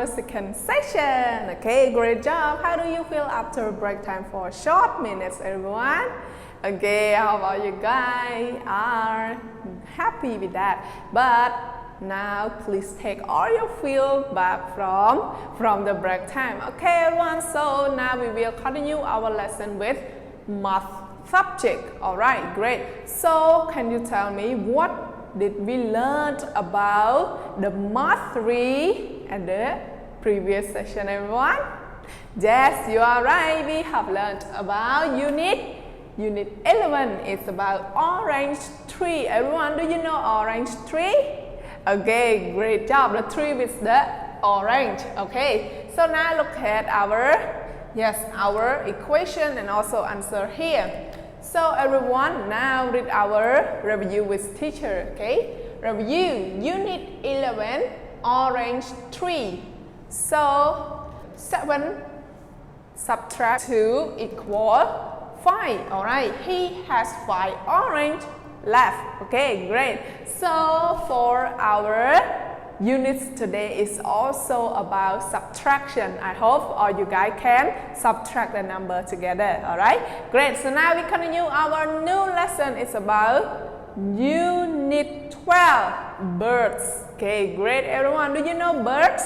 our second session. Okay, great job. How do you feel after break time for short minutes, everyone? Okay, how about you guys are happy with that? But now please take all your feel back from the break time. Okay, everyone. So now we will continue our lesson with math subject. All right, great. So can you tell me what did we learn about the math 3 and the previous session, everyone? Yes, you are right. We have learned about unit 11. It's about orange tree. Everyone, do you know orange tree? Okay, great job. The tree with the orange. Okay, so now look at our equation and also answer here. So everyone, now read our review with teacher. Okay, review unit 11 orange tree. So 7 subtract 2 equal 5. All right, he has 5 orange left. Okay, great. So for our units today is also about subtraction. I hope all you guys can subtract the number together. All right, great. So now we continue our new lesson. It's about unit 12, birds. Okay, great, everyone. Do you know birds?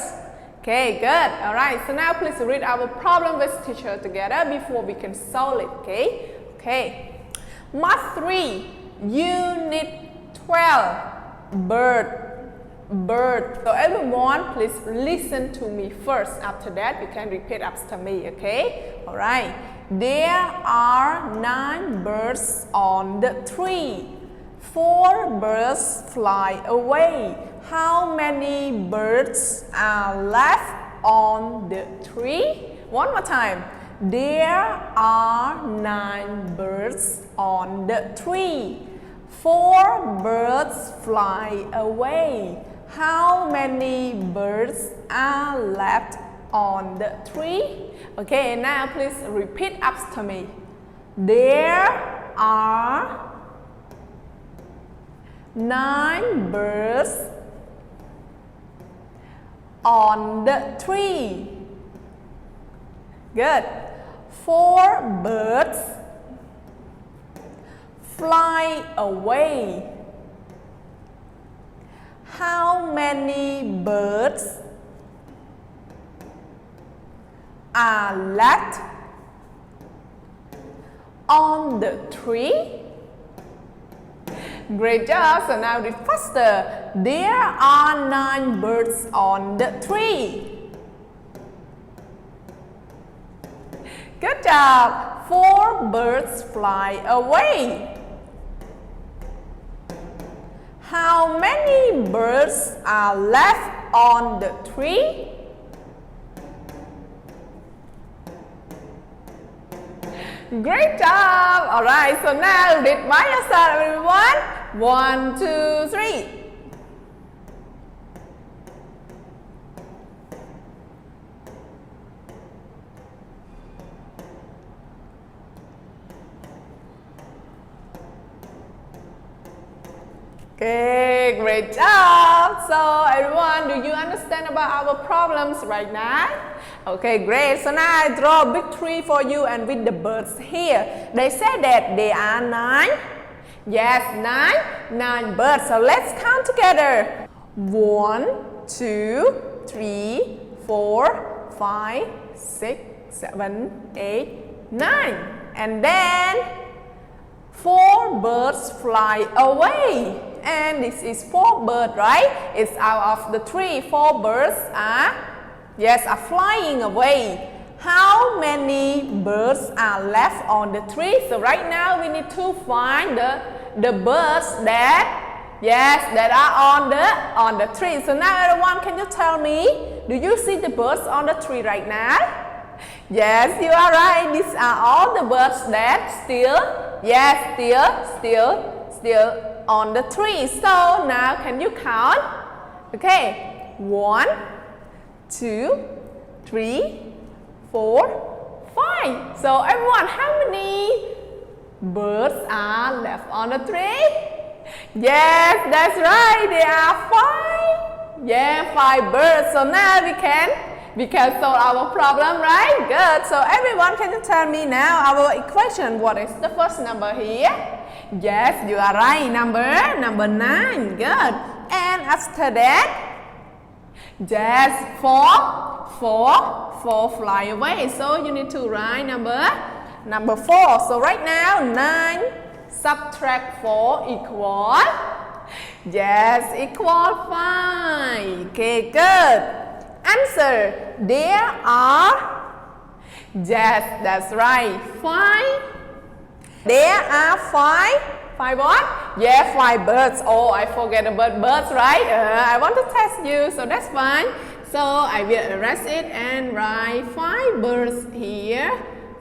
Okay, good. All right, so now please read our problem with teacher together before we can solve it. Okay, math 3, unit 12, bird. So everyone, please listen to me first. After that, you can repeat after me. Okay. All right. There are 9 birds on the tree. 4 birds fly away. How many birds are left on the tree? One more time. There are 9 birds on the tree. 4 birds fly away. How many birds are left on the tree? Okay, now please repeat after me. There are 9 birds on the tree. Good. 4 birds fly away. How many birds are left on the tree? Great job. So now read faster. There are 9 birds on the tree. Good job. 4 birds fly away. How many birds are left on the tree? Great job! Alright, so now read by yourself, everyone. 1, 2, 3. Okay, great job. So everyone, do you understand about our problems right now? Okay, great. So now I draw a big tree for you and with the birds here. They say that there are 9. Yes, 9 birds. So let's count together. 1, 2, 3, 4, 5, 6, 7, 8, 9. And then 4 birds fly away. And this is 4 birds, right? It's out of the tree. 4 birds are flying away. How many birds are left on the tree? So right now we need to find the birds that are on the tree. So now everyone, can you tell me, do you see the birds on the tree right now? Yes, you are right. These are all the birds that still on the tree. So now can you count? Okay, 1, 2, 3, 4, 5. So everyone, how many birds are left on the tree? Yes, that's right. There are 5 Yeah, 5 birds. So now we can solve our problem, right? Good. So everyone, can you tell me now our equation? What is the first number here? Yes, you are right. Number 9. Good. And after that, yes, 4 fly away. So you need to write number 4. So right now, 9 subtract 4 equal, yes, equal 5. Okay, good. Answer, there are, yes, that's right, 5. There are 5 what? Yeah, 5 birds. Oh, I forget about birds, right? I want to test you, so that's fine. So I will erase it and write 5 birds here.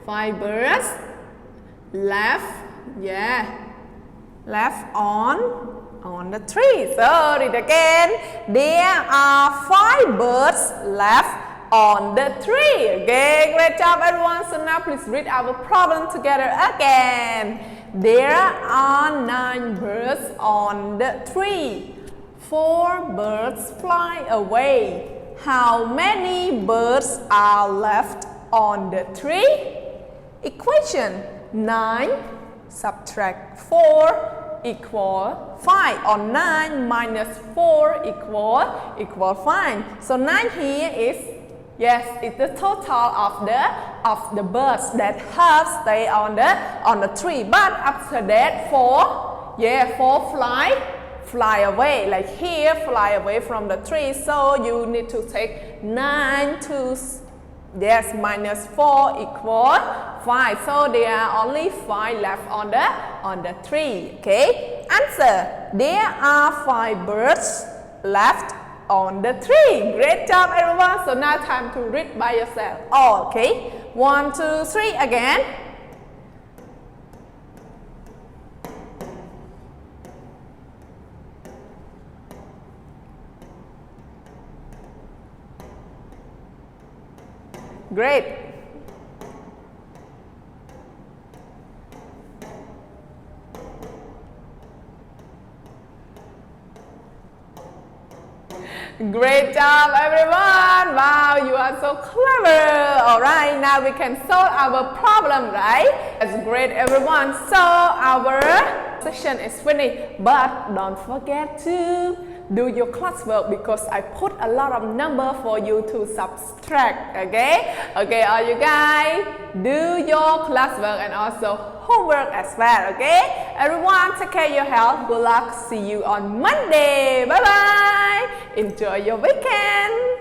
5 birds left, yeah, left on the tree. So read again. There are 5 birds left on the tree. Okay, great job everyone. So now please read our problem together again. There are 9 birds on the tree. 4 birds fly away. How many birds are left on the tree? Equation, 9 subtract 4 equal 5, or 9 minus 4 equal 5. So 9 here is, yes, it's the total of the birds that have stayed on the tree. But after that, 4, yeah, 4 fly away, like here, fly away from the tree. So you need to take 9 to, yes, minus 4 equal 5. So there are only 5 left on the tree. Okay. Answer, there are 5 birds left on the tree. Great job everyone. So now time to read by yourself. Oh, okay. 1, 2, 3 again. Great. Great job everyone. Wow, you are so clever. Alright, now we can solve our problem, right? That's great everyone. So our session is finished, but don't forget to do your classwork because I put a lot of number for you to subtract. Okay, all you guys, do your classwork and also homework as well. Okay, everyone, take care of your health. Good luck. See you on Monday. Bye bye. Enjoy your weekend.